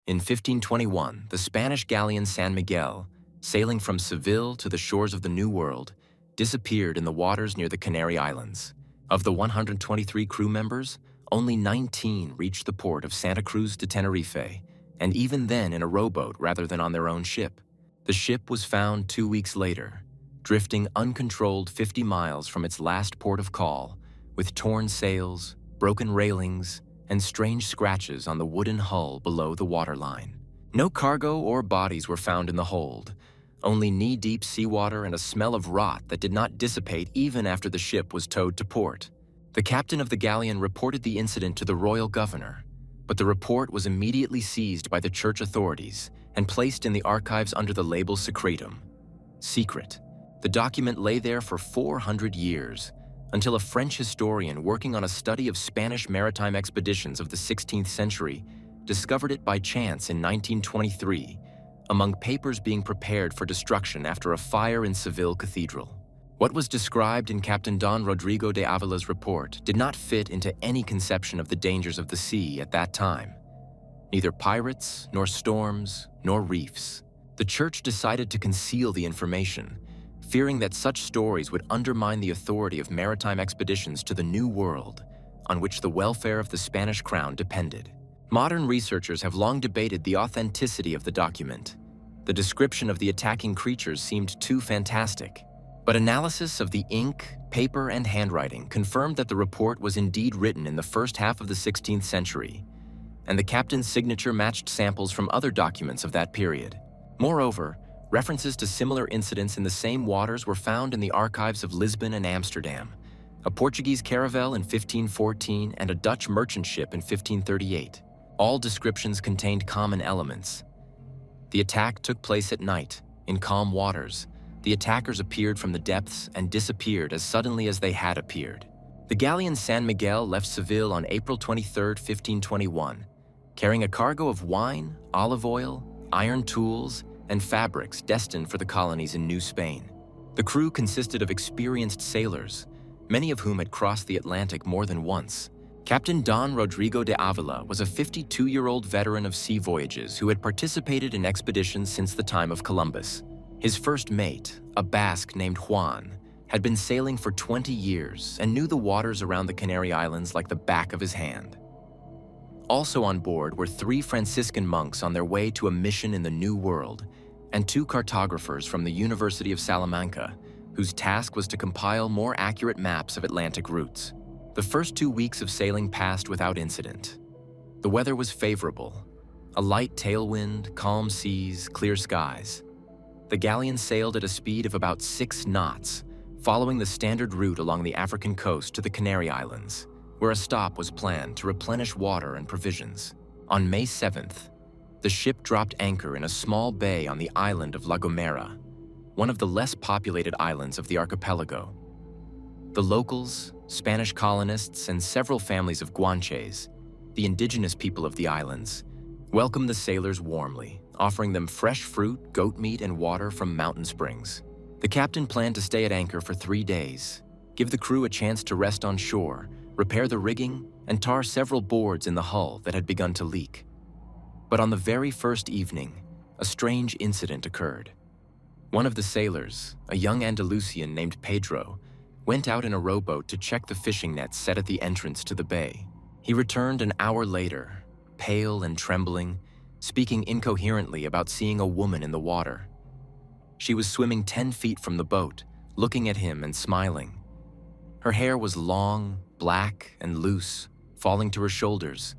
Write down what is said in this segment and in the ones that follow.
In 1521, the Spanish galleon San Miguel, sailing from Seville to the shores of the New World, disappeared in the waters near the Canary Islands. Of the 123 crew members, only 19 reached the port of Santa Cruz de Tenerife, and even then in a rowboat rather than on their own ship. The ship was found 2 weeks later, drifting uncontrolled 50 miles from its last port of call, with torn sails, broken railings, and strange scratches on the wooden hull below the waterline. No cargo or bodies were found in the hold, only knee-deep seawater and a smell of rot that did not dissipate even after the ship was towed to port. The captain of the galleon reported the incident to the royal governor, but the report was immediately seized by the church authorities and placed in the archives under the label secretum, secret. The document lay there for 400 years, until a French historian working on a study of Spanish maritime expeditions of the 16th century discovered it by chance in 1923, among papers being prepared for destruction after a fire in Seville Cathedral. What was described in Captain Don Rodrigo de Avila's report did not fit into any conception of the dangers of the sea at that time. Neither pirates, nor storms, nor reefs. The church decided to conceal the information, fearing that such stories would undermine the authority of maritime expeditions to the New World, on which the welfare of the Spanish crown depended. Modern researchers have long debated the authenticity of the document. The description of the attacking creatures seemed too fantastic, but analysis of the ink, paper, and handwriting confirmed that the report was indeed written in the first half of the 16th century, and the captain's signature matched samples from other documents of that period. Moreover, references to similar incidents in the same waters were found in the archives of Lisbon and Amsterdam, a Portuguese caravel in 1514 and a Dutch merchant ship in 1538. All descriptions contained common elements. The attack took place at night, in calm waters. The attackers appeared from the depths and disappeared as suddenly as they had appeared. The galleon San Miguel left Seville on April 23, 1521, carrying a cargo of wine, olive oil, iron tools, and fabrics destined for the colonies in New Spain. The crew consisted of experienced sailors, many of whom had crossed the Atlantic more than once. Captain Don Rodrigo de Avila was a 52-year-old veteran of sea voyages who had participated in expeditions since the time of Columbus. His first mate, a Basque named Juan, had been sailing for 20 years and knew the waters around the Canary Islands like the back of his hand. Also on board were 3 Franciscan monks on their way to a mission in the New World, and 2 cartographers from the University of Salamanca, whose task was to compile more accurate maps of Atlantic routes. The first 2 weeks of sailing passed without incident. The weather was favorable. A light tailwind, calm seas, clear skies. The galleon sailed at a speed of about 6 knots, following the standard route along the African coast to the Canary Islands, where a stop was planned to replenish water and provisions. On May 7th, the ship dropped anchor in a small bay on the island of La Gomera, one of the less populated islands of the archipelago. The locals, Spanish colonists, and several families of Guanches, the indigenous people of the islands, welcomed the sailors warmly, offering them fresh fruit, goat meat, and water from mountain springs. The captain planned to stay at anchor for 3 days, give the crew a chance to rest on shore, repair the rigging, and tar several boards in the hull that had begun to leak. But on the very first evening, a strange incident occurred. One of the sailors, a young Andalusian named Pedro, went out in a rowboat to check the fishing nets set at the entrance to the bay. He returned an hour later, pale and trembling, speaking incoherently about seeing a woman in the water. She was swimming 10 feet from the boat, looking at him and smiling. Her hair was long, black, and loose, falling to her shoulders.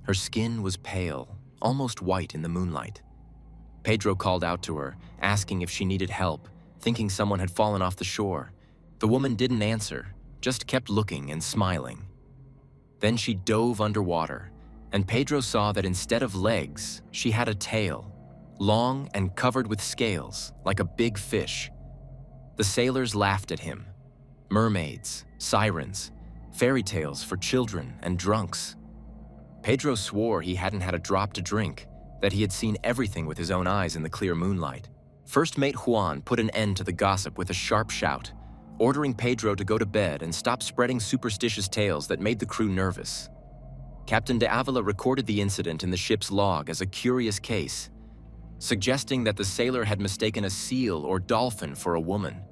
Her skin was pale, almost white in the moonlight. Pedro called out to her, asking if she needed help, thinking someone had fallen off the shore. The woman didn't answer, just kept looking and smiling. Then she dove underwater, and Pedro saw that instead of legs, she had a tail, long and covered with scales, like a big fish. The sailors laughed at him. Mermaids, sirens, fairy tales for children and drunks. Pedro swore he hadn't had a drop to drink, that he had seen everything with his own eyes in the clear moonlight. First mate Juan put an end to the gossip with a sharp shout, ordering Pedro to go to bed and stop spreading superstitious tales that made the crew nervous. Captain de Avila recorded the incident in the ship's log as a curious case, suggesting that the sailor had mistaken a seal or dolphin for a woman.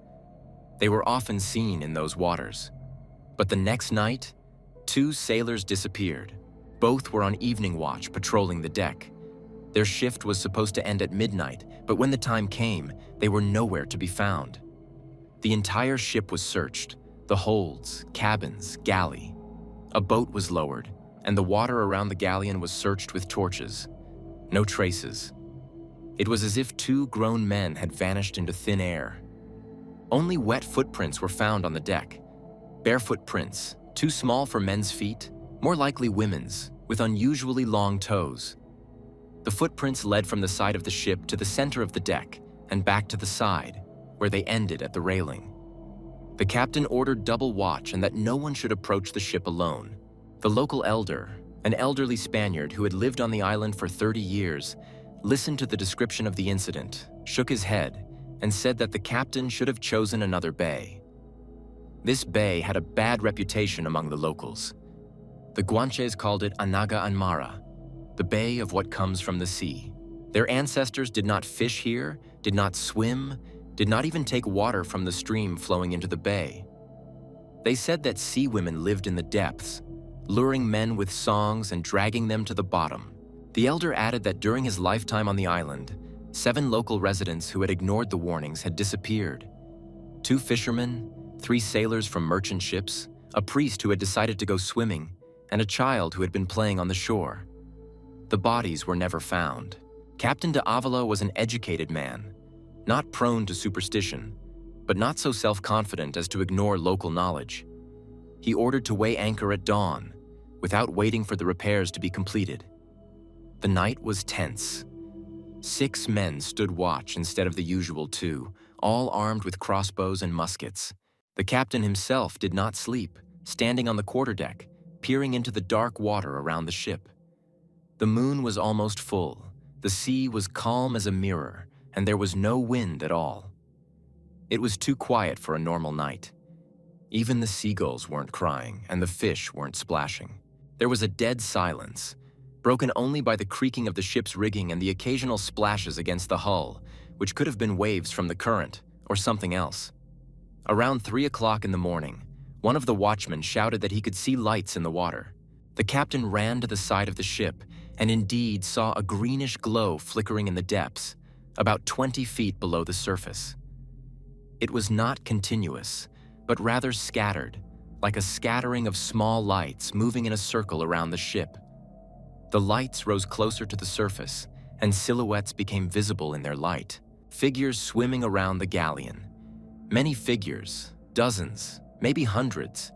They were often seen in those waters. But the next night, 2 sailors disappeared. Both were on evening watch patrolling the deck. Their shift was supposed to end at midnight, but when the time came, they were nowhere to be found. The entire ship was searched, the holds, cabins, galley. A boat was lowered, and the water around the galleon was searched with torches. No traces. It was as if 2 grown men had vanished into thin air. Only wet footprints were found on the deck. Barefoot prints, too small for men's feet, more likely women's, with unusually long toes. The footprints led from the side of the ship to the center of the deck and back to the side, where they ended at the railing. The captain ordered double watch and that no one should approach the ship alone. The local elder, an elderly Spaniard who had lived on the island for 30 years, listened to the description of the incident, shook his head, and said that the captain should have chosen another bay. This bay had a bad reputation among the locals. The Guanches called it Anaga Anmara, the bay of what comes from the sea. Their ancestors did not fish here, did not swim, did not even take water from the stream flowing into the bay. They said that sea women lived in the depths, luring men with songs and dragging them to the bottom. The elder added that during his lifetime on the island, 7 local residents who had ignored the warnings had disappeared. 2 fishermen, 3 sailors from merchant ships, a priest who had decided to go swimming, and a child who had been playing on the shore. The bodies were never found. Captain de Avila was an educated man, not prone to superstition, but not so self-confident as to ignore local knowledge. He ordered to weigh anchor at dawn, without waiting for the repairs to be completed. The night was tense. 6 men stood watch instead of the usual 2, all armed with crossbows and muskets. The captain himself did not sleep, standing on the quarterdeck, peering into the dark water around the ship. The moon was almost full, the sea was calm as a mirror, and there was no wind at all. It was too quiet for a normal night. Even the seagulls weren't crying, and the fish weren't splashing. There was a dead silence, broken only by the creaking of the ship's rigging and the occasional splashes against the hull, which could have been waves from the current or something else. Around 3 o'clock in the morning, one of the watchmen shouted that he could see lights in the water. The captain ran to the side of the ship and indeed saw a greenish glow flickering in the depths, about 20 feet below the surface. It was not continuous, but rather scattered, like a scattering of small lights moving in a circle around the ship. The lights rose closer to the surface, and silhouettes became visible in their light, figures swimming around the galleon. Many figures, dozens, maybe hundreds.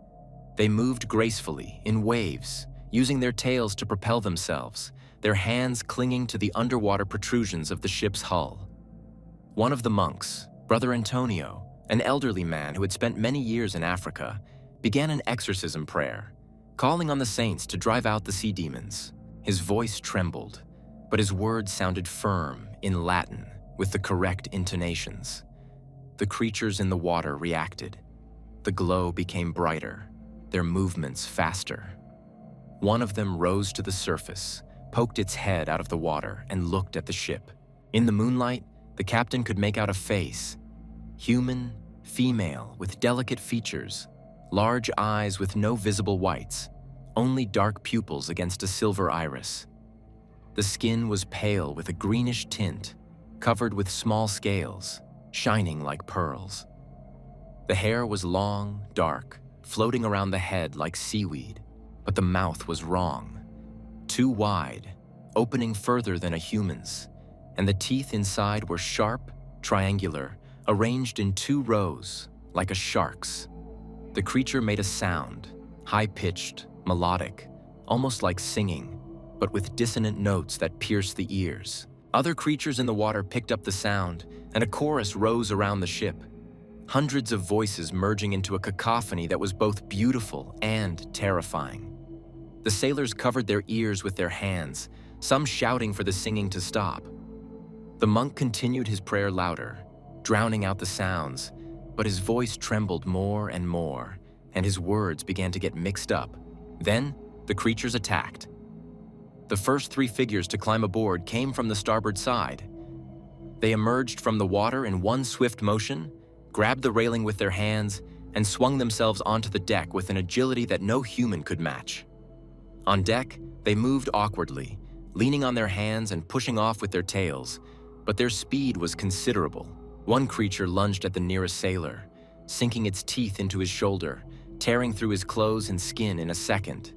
They moved gracefully, in waves, using their tails to propel themselves, their hands clinging to the underwater protrusions of the ship's hull. One of the monks, Brother Antonio, an elderly man who had spent many years in Africa, began an exorcism prayer, calling on the saints to drive out the sea demons. His voice trembled, but his words sounded firm in Latin with the correct intonations. The creatures in the water reacted. The glow became brighter, their movements faster. One of them rose to the surface, poked its head out of the water, and looked at the ship. In the moonlight, the captain could make out a face, human, female, with delicate features, large eyes with no visible whites, only dark pupils against a silver iris. The skin was pale with a greenish tint, covered with small scales, shining like pearls. The hair was long, dark, floating around the head like seaweed, but the mouth was wrong, too wide, opening further than a human's, and the teeth inside were sharp, triangular, arranged in 2 rows, like a shark's. The creature made a sound, high-pitched, melodic, almost like singing, but with dissonant notes that pierced the ears. Other creatures in the water picked up the sound, and a chorus rose around the ship. Hundreds of voices merging into a cacophony that was both beautiful and terrifying. The sailors covered their ears with their hands, some shouting for the singing to stop. The monk continued his prayer louder, drowning out the sounds, but his voice trembled more and more, and his words began to get mixed up. Then, The creatures attacked. The first 3 figures to climb aboard came from the starboard side. They emerged from the water in one swift motion, grabbed the railing with their hands, and swung themselves onto the deck with an agility that no human could match. On deck, they moved awkwardly, leaning on their hands and pushing off with their tails, but their speed was considerable. One creature lunged at the nearest sailor, sinking its teeth into his shoulder, tearing through his clothes and skin in a second.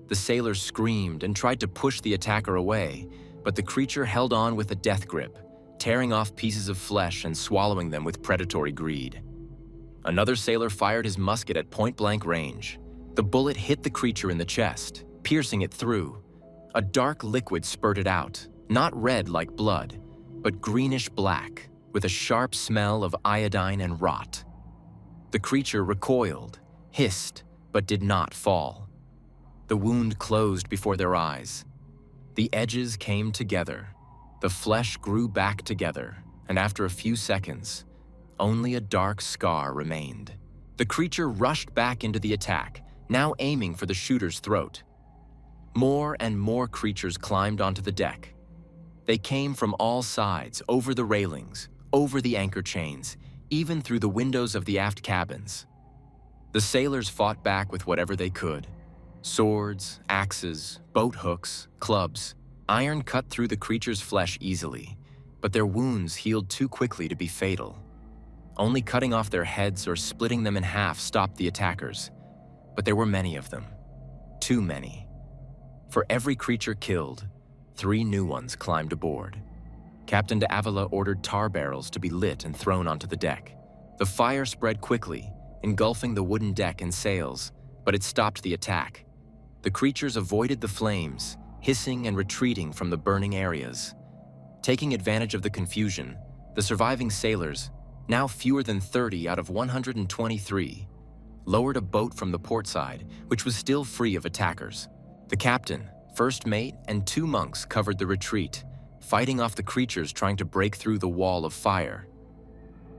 The sailor screamed and tried to push the attacker away, but the creature held on with a death grip, tearing off pieces of flesh and swallowing them with predatory greed. Another sailor fired his musket at point-blank range. The bullet hit the creature in the chest, piercing it through. A dark liquid spurted out, not red like blood, but greenish-black, with a sharp smell of iodine and rot. The creature recoiled, hissed, but did not fall. The wound closed before their eyes. The edges came together. The flesh grew back together, and after a few seconds, only a dark scar remained. The creature rushed back into the attack, now aiming for the shooter's throat. More and more creatures climbed onto the deck. They came from all sides, over the railings, over the anchor chains, even through the windows of the aft cabins. The sailors fought back with whatever they could. Swords, axes, boat hooks, clubs. Iron cut through the creature's flesh easily, but their wounds healed too quickly to be fatal. Only cutting off their heads or splitting them in half stopped the attackers, but there were many of them. Too many. For every creature killed, 3 new ones climbed aboard. Captain de Avila ordered tar barrels to be lit and thrown onto the deck. The fire spread quickly, engulfing the wooden deck and sails, but it stopped the attack. The creatures avoided the flames, hissing and retreating from the burning areas. Taking advantage of the confusion, the surviving sailors, now fewer than 30 out of 123, lowered a boat from the port side, which was still free of attackers. The captain, first mate, and 2 monks covered the retreat, fighting off the creatures trying to break through the wall of fire.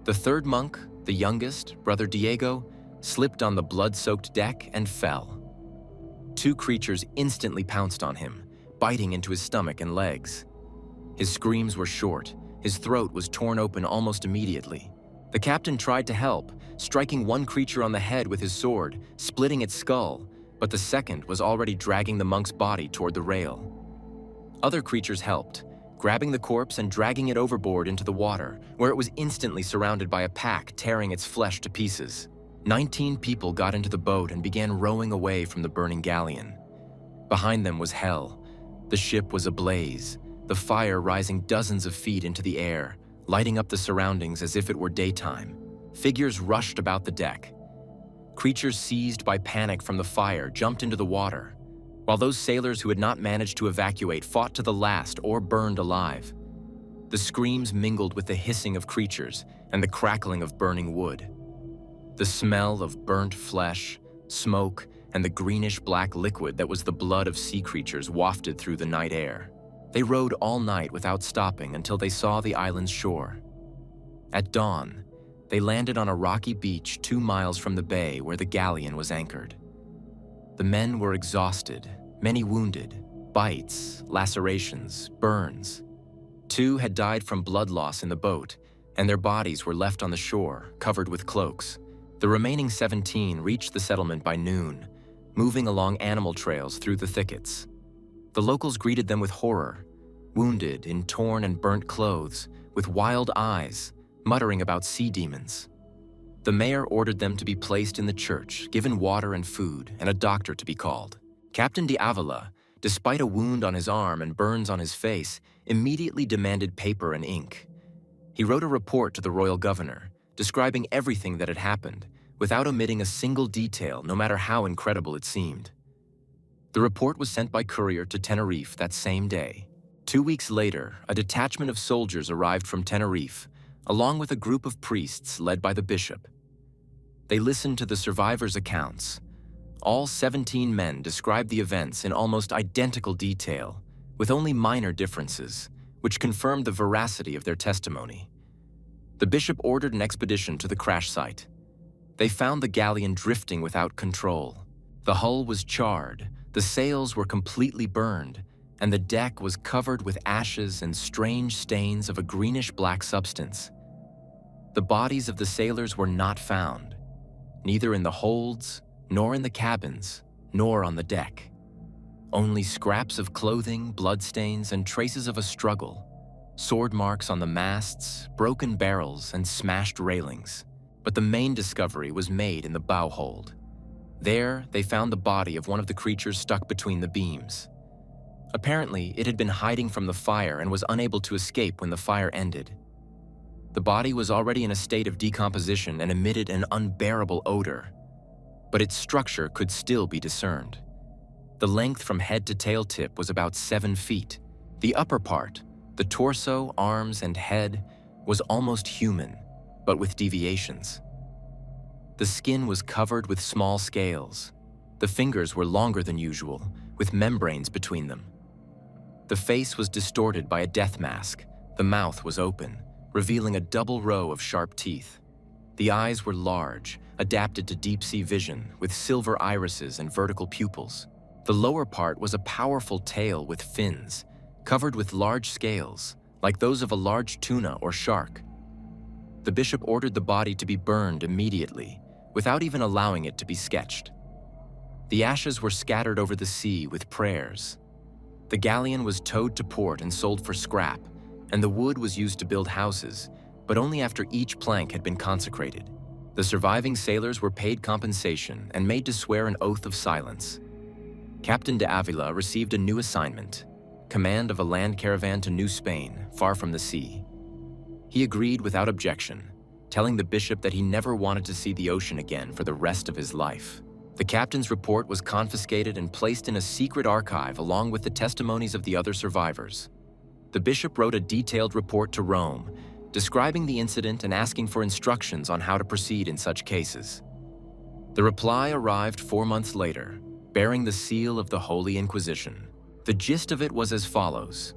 The 3rd monk, the youngest, Brother Diego, slipped on the blood-soaked deck and fell. 2 creatures instantly pounced on him, biting into his stomach and legs. His screams were short. His throat was torn open almost immediately. The captain tried to help, striking one creature on the head with his sword, splitting its skull, but the second was already dragging the monk's body toward the rail. Other creatures helped, grabbing the corpse and dragging it overboard into the water, where it was instantly surrounded by a pack tearing its flesh to pieces. 19 people got into the boat and began rowing away from the burning galleon. Behind them was hell. The ship was ablaze, the fire rising dozens of feet into the air, lighting up the surroundings as if it were daytime. Figures rushed about the deck. Creatures seized by panic from the fire jumped into the water, while those sailors who had not managed to evacuate fought to the last or burned alive. The screams mingled with the hissing of creatures and the crackling of burning wood. The smell of burnt flesh, smoke, and the greenish-black liquid that was the blood of sea creatures wafted through the night air. They rowed all night without stopping until they saw the island's shore. At dawn, they landed on a rocky beach 2 miles from the bay where the galleon was anchored. The men were exhausted, many wounded, bites, lacerations, burns. 2 had died from blood loss in the boat, and their bodies were left on the shore, covered with cloaks. The remaining 17 reached the settlement by noon, moving along animal trails through the thickets. The locals greeted them with horror, wounded in torn and burnt clothes, with wild eyes, muttering about sea demons. The mayor ordered them to be placed in the church, given water and food, and a doctor to be called. Captain de Avila, despite a wound on his arm and burns on his face, immediately demanded paper and ink. He wrote a report to the royal governor, describing everything that had happened, without omitting a single detail, no matter how incredible it seemed. The report was sent by courier to Tenerife that same day. 2 weeks later, a detachment of soldiers arrived from Tenerife, along with a group of priests led by the bishop. They listened to the survivors' accounts. All 17 men described the events in almost identical detail, with only minor differences, which confirmed the veracity of their testimony. The bishop ordered an expedition to the crash site. They found the galleon drifting without control. The hull was charred, The sails were completely burned, and the deck was covered with ashes and strange stains of a greenish-black substance. The bodies of the sailors were not found, neither in the holds, nor in the cabins, nor on the deck. Only scraps of clothing, bloodstains, and traces of a struggle, sword marks on the masts, broken barrels, and smashed railings. But the main discovery was made in the bow hold. There, they found the body of one of the creatures stuck between the beams. Apparently, it had been hiding from the fire and was unable to escape when the fire ended. The body was already in a state of decomposition and emitted an unbearable odor, but its structure could still be discerned. The length from head to tail tip was about 7 feet. The upper part, the torso, arms, and head, was almost human, but with deviations. The skin was covered with small scales. The fingers were longer than usual, with membranes between them. The face was distorted by a death mask. The mouth was open, revealing a double row of sharp teeth. The eyes were large, adapted to deep-sea vision, with silver irises and vertical pupils. The lower part was a powerful tail with fins, covered with large scales, like those of a large tuna or shark. The bishop ordered the body to be burned immediately, without even allowing it to be sketched. The ashes were scattered over the sea with prayers. The galleon was towed to port and sold for scrap, and the wood was used to build houses, but only after each plank had been consecrated. The surviving sailors were paid compensation and made to swear an oath of silence. Captain de Avila received a new assignment, command of a land caravan to New Spain, far from the sea. He agreed without objection, telling the bishop that he never wanted to see the ocean again for the rest of his life. The captain's report was confiscated and placed in a secret archive along with the testimonies of the other survivors. The bishop wrote a detailed report to Rome, describing the incident and asking for instructions on how to proceed in such cases. The reply arrived 4 months later, bearing the seal of the Holy Inquisition. The gist of it was as follows: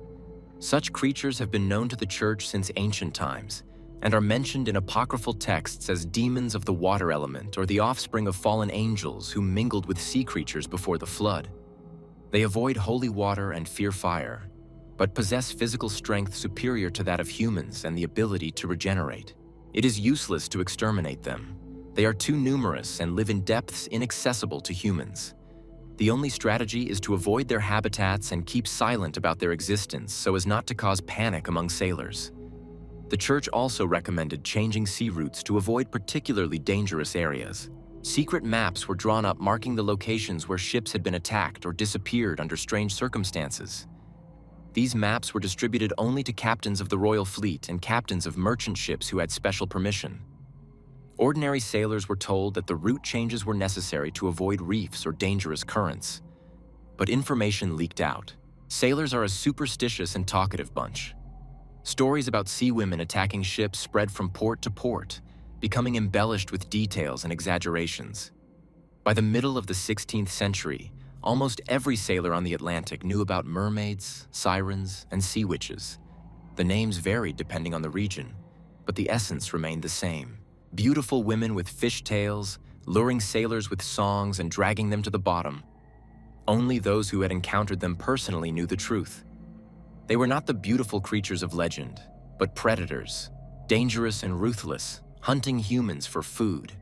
such creatures have been known to the Church since ancient times, and are mentioned in apocryphal texts as demons of the water element or the offspring of fallen angels who mingled with sea creatures before the flood. They avoid holy water and fear fire, but possess physical strength superior to that of humans and the ability to regenerate. It is useless to exterminate them. They are too numerous and live in depths inaccessible to humans. The only strategy is to avoid their habitats and keep silent about their existence so as not to cause panic among sailors. The Church also recommended changing sea routes to avoid particularly dangerous areas. Secret maps were drawn up marking the locations where ships had been attacked or disappeared under strange circumstances. These maps were distributed only to captains of the royal fleet and captains of merchant ships who had special permission. Ordinary sailors were told that the route changes were necessary to avoid reefs or dangerous currents. But information leaked out. Sailors are a superstitious and talkative bunch. Stories about sea women attacking ships spread from port to port, becoming embellished with details and exaggerations. By the middle of the 16th century, almost every sailor on the Atlantic knew about mermaids, sirens, and sea witches. The names varied depending on the region, but the essence remained the same. Beautiful women with fish tails, luring sailors with songs and dragging them to the bottom. Only those who had encountered them personally knew the truth. They were not the beautiful creatures of legend, but predators, dangerous and ruthless, hunting humans for food.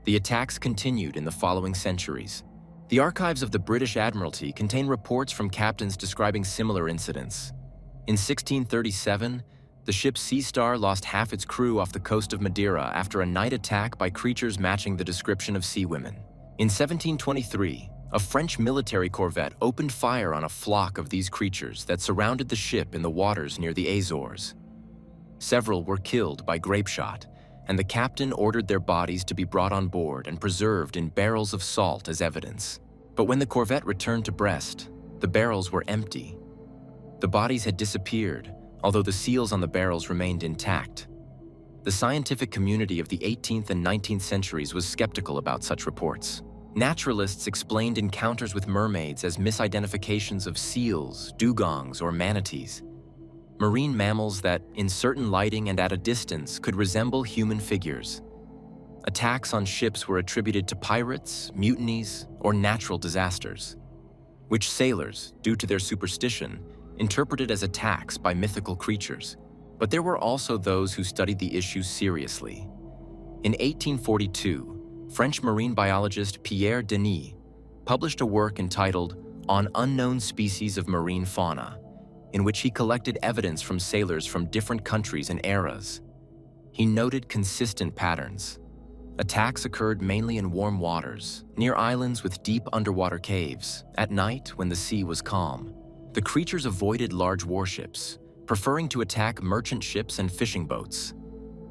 The attacks continued in the following centuries. The archives of the British Admiralty contain reports from captains describing similar incidents. In 1637, the ship Sea Star lost half its crew off the coast of Madeira after a night attack by creatures matching the description of sea women. In 1723, a French military corvette opened fire on a flock of these creatures that surrounded the ship in the waters near the Azores. Several were killed by grape shot, and the captain ordered their bodies to be brought on board and preserved in barrels of salt as evidence. But when the corvette returned to Brest, the barrels were empty. The bodies had disappeared, although the seals on the barrels remained intact. The scientific community of the 18th and 19th centuries was skeptical about such reports. Naturalists explained encounters with mermaids as misidentifications of seals, dugongs, or manatees. Marine mammals that, in certain lighting and at a distance, could resemble human figures. Attacks on ships were attributed to pirates, mutinies, or natural disasters. which sailors, due to their superstition, interpreted as attacks by mythical creatures. But there were also those who studied the issue seriously. In 1842, French marine biologist Pierre Denis published a work entitled On Unknown Species of Marine Fauna, in which he collected evidence from sailors from different countries and eras. He noted consistent patterns. Attacks occurred mainly in warm waters, near islands with deep underwater caves, at night when the sea was calm. The creatures avoided large warships, preferring to attack merchant ships and fishing boats.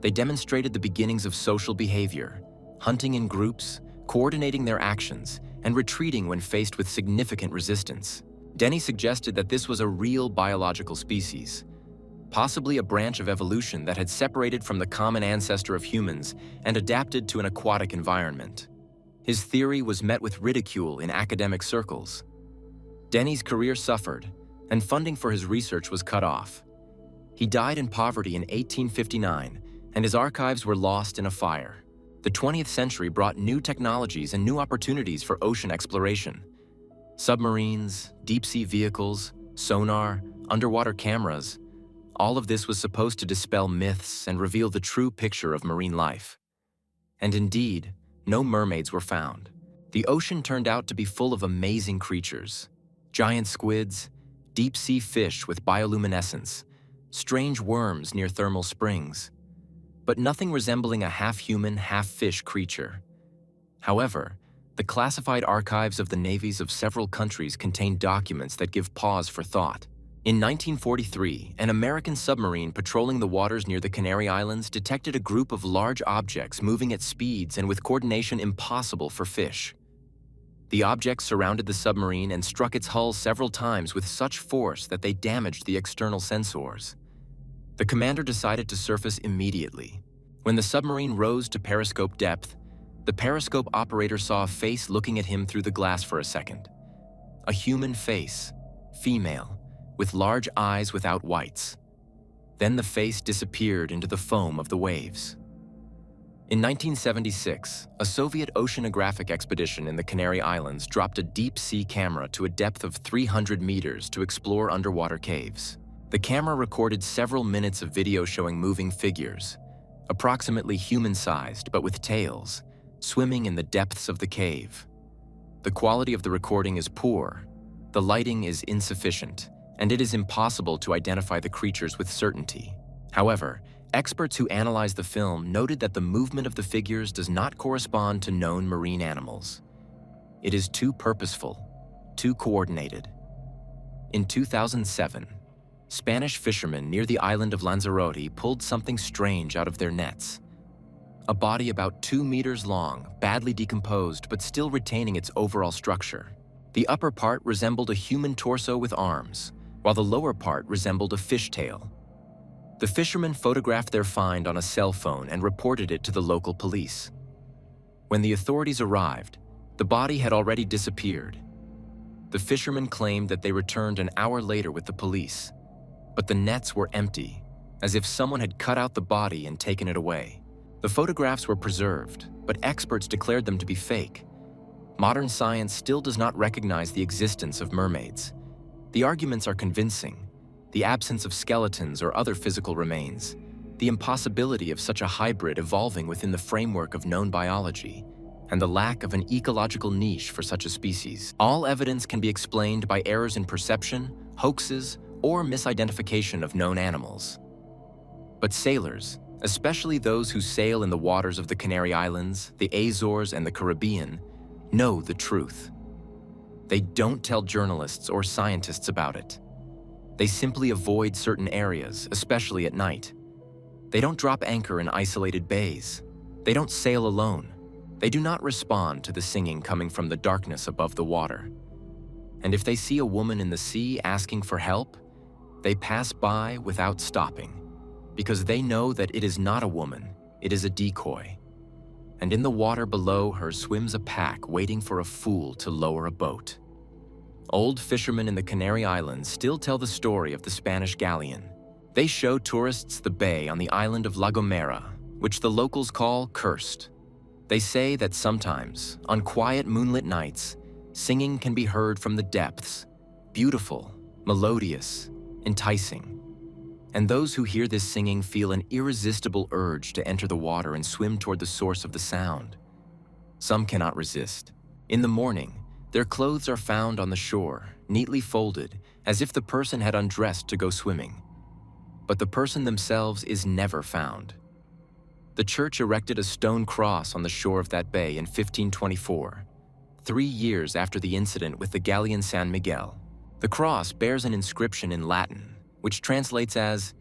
They demonstrated the beginnings of social behavior, hunting in groups, coordinating their actions, and retreating when faced with significant resistance. Denis suggested that this was a real biological species, possibly a branch of evolution that had separated from the common ancestor of humans and adapted to an aquatic environment. His theory was met with ridicule in academic circles. Denis' career suffered, and funding for his research was cut off. He died in poverty in 1859, and his archives were lost in a fire. The 20th century brought new technologies and new opportunities for ocean exploration. Submarines, deep-sea vehicles, sonar, underwater cameras, all of this was supposed to dispel myths and reveal the true picture of marine life. And indeed, no mermaids were found. The ocean turned out to be full of amazing creatures: giant squids, deep-sea fish with bioluminescence, strange worms near thermal springs, but nothing resembling a half-human, half-fish creature. However, the classified archives of the navies of several countries contain documents that give pause for thought. In 1943, an American submarine patrolling the waters near the Canary Islands detected a group of large objects moving at speeds and with coordination impossible for fish. The objects surrounded the submarine and struck its hull several times with such force that they damaged the external sensors. The commander decided to surface immediately. When the submarine rose to periscope depth, the periscope operator saw a face looking at him through the glass for a second. A human face, female, with large eyes without whites. Then the face disappeared into the foam of the waves. In 1976, a Soviet oceanographic expedition in the Canary Islands dropped a deep-sea camera to a depth of 300 meters to explore underwater caves. The camera recorded several minutes of video showing moving figures, approximately human-sized but with tails, swimming in the depths of the cave. The quality of the recording is poor, the lighting is insufficient, and it is impossible to identify the creatures with certainty. However, experts who analyzed the film noted that the movement of the figures does not correspond to known marine animals. It is too purposeful, too coordinated. In 2007, Spanish fishermen near the island of Lanzarote pulled something strange out of their nets. A body about 2 meters long, badly decomposed but still retaining its overall structure. The upper part resembled a human torso with arms, while the lower part resembled a fishtail. The fishermen photographed their find on a cell phone and reported it to the local police. When the authorities arrived, the body had already disappeared. The fishermen claimed that they returned an hour later with the police, but the nets were empty, as if someone had cut out the body and taken it away. The photographs were preserved, but experts declared them to be fake. Modern science still does not recognize the existence of mermaids. The arguments are convincing: the absence of skeletons or other physical remains, the impossibility of such a hybrid evolving within the framework of known biology, and the lack of an ecological niche for such a species. All evidence can be explained by errors in perception, hoaxes, or misidentification of known animals. But sailors, especially those who sail in the waters of the Canary Islands, the Azores, and the Caribbean, know the truth. They don't tell journalists or scientists about it. They simply avoid certain areas, especially at night. They don't drop anchor in isolated bays. They don't sail alone. They do not respond to the singing coming from the darkness above the water. And if they see a woman in the sea asking for help, they pass by without stopping, because they know that it is not a woman, it is a decoy. And in the water below her swims a pack waiting for a fool to lower a boat. Old fishermen in the Canary Islands still tell the story of the Spanish galleon. They show tourists the bay on the island of La Gomera, which the locals call cursed. They say that sometimes, on quiet moonlit nights, singing can be heard from the depths, beautiful, melodious, enticing. And those who hear this singing feel an irresistible urge to enter the water and swim toward the source of the sound. Some cannot resist. In the morning, their clothes are found on the shore, neatly folded, as if the person had undressed to go swimming. But the person themselves is never found. The church erected a stone cross on the shore of that bay in 1524, 3 years after the incident with the galleon San Miguel. The cross bears an inscription in Latin, which translates as,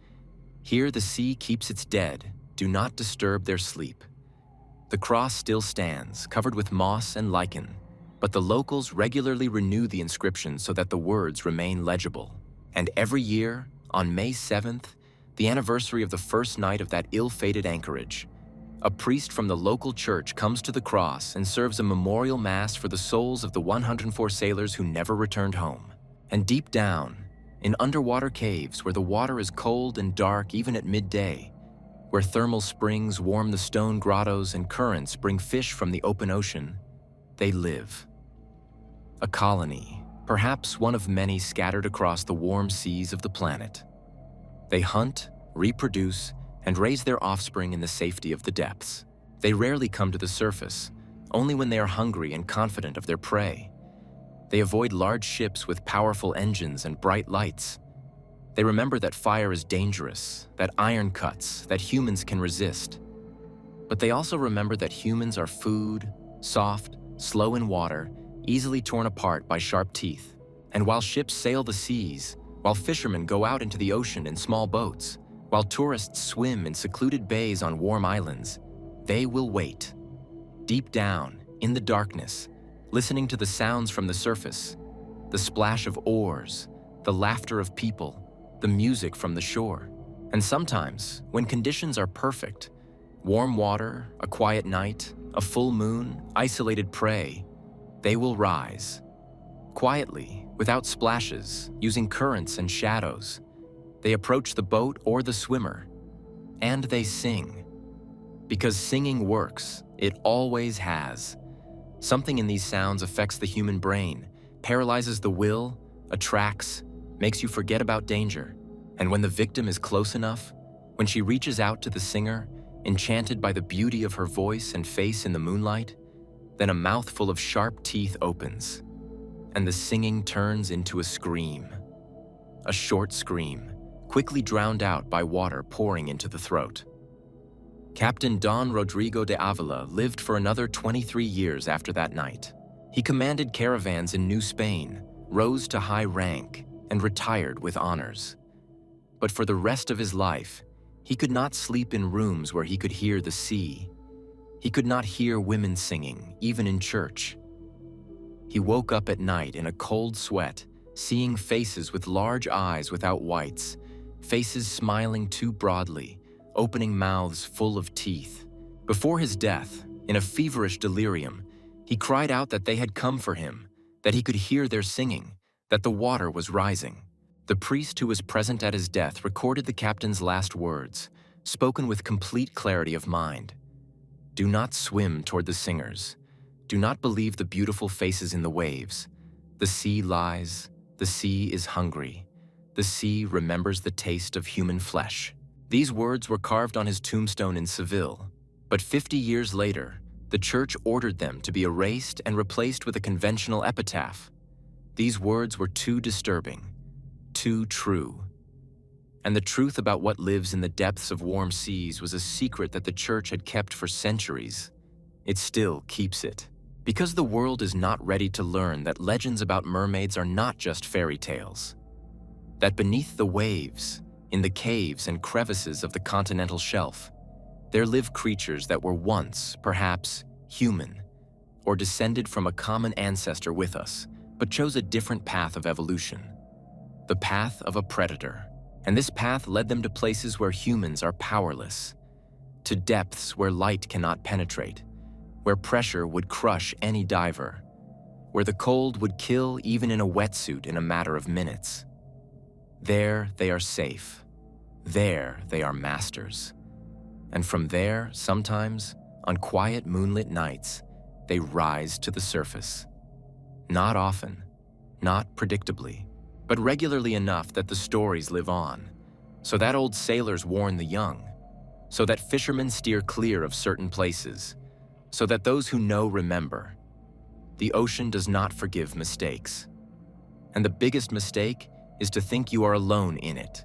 "Here the sea keeps its dead, do not disturb their sleep." The cross still stands, covered with moss and lichen, but the locals regularly renew the inscription so that the words remain legible. And every year, on May 7th, the anniversary of the first night of that ill-fated anchorage, a priest from the local church comes to the cross and serves a memorial mass for the souls of the 104 sailors who never returned home. And deep down, in underwater caves where the water is cold and dark even at midday, where thermal springs warm the stone grottos and currents bring fish from the open ocean, they live. A colony, perhaps one of many scattered across the warm seas of the planet. They hunt, reproduce, and raise their offspring in the safety of the depths. They rarely come to the surface, only when they are hungry and confident of their prey. They avoid large ships with powerful engines and bright lights. They remember that fire is dangerous, that iron cuts, that humans can resist. But they also remember that humans are food, soft, slow in water, easily torn apart by sharp teeth. And while ships sail the seas, while fishermen go out into the ocean in small boats, while tourists swim in secluded bays on warm islands, they will wait. Deep down, in the darkness, listening to the sounds from the surface, the splash of oars, the laughter of people, the music from the shore. And sometimes, when conditions are perfect, warm water, a quiet night, a full moon, isolated prey, they will rise. Quietly, without splashes, using currents and shadows, they approach the boat or the swimmer, and they sing. Because singing works, it always has. Something in these sounds affects the human brain, paralyzes the will, attracts, makes you forget about danger. And when the victim is close enough, when she reaches out to the singer, enchanted by the beauty of her voice and face in the moonlight, then a mouthful of sharp teeth opens, and the singing turns into a scream. A short scream, quickly drowned out by water pouring into the throat. Captain Don Rodrigo de Avila lived for another 23 years after that night. He commanded caravans in New Spain, rose to high rank, and retired with honors. But for the rest of his life, he could not sleep in rooms where he could hear the sea. He could not hear women singing, even in church. He woke up at night in a cold sweat, seeing faces with large eyes without whites, faces smiling too broadly, opening mouths full of teeth. Before his death, in a feverish delirium, he cried out that they had come for him, that he could hear their singing, that the water was rising. The priest who was present at his death recorded the captain's last words, spoken with complete clarity of mind. "Do not swim toward the singers. Do not believe the beautiful faces in the waves. The sea lies. The sea is hungry. The sea remembers the taste of human flesh." These words were carved on his tombstone in Seville, but 50 years later, the church ordered them to be erased and replaced with a conventional epitaph. These words were too disturbing, too true. And the truth about what lives in the depths of warm seas was a secret that the church had kept for centuries. It still keeps it. Because the world is not ready to learn that legends about mermaids are not just fairy tales. That beneath the waves, in the caves and crevices of the continental shelf, there live creatures that were once, perhaps, human, or descended from a common ancestor with us, but chose a different path of evolution. The path of a predator. And this path led them to places where humans are powerless, to depths where light cannot penetrate, where pressure would crush any diver, where the cold would kill even in a wetsuit in a matter of minutes. There they are safe. There they are masters. And from there, sometimes, on quiet moonlit nights, they rise to the surface. Not often, not predictably, but regularly enough that the stories live on, so that old sailors warn the young, so that fishermen steer clear of certain places, so that those who know remember. The ocean does not forgive mistakes. And the biggest mistake is to think you are alone in it.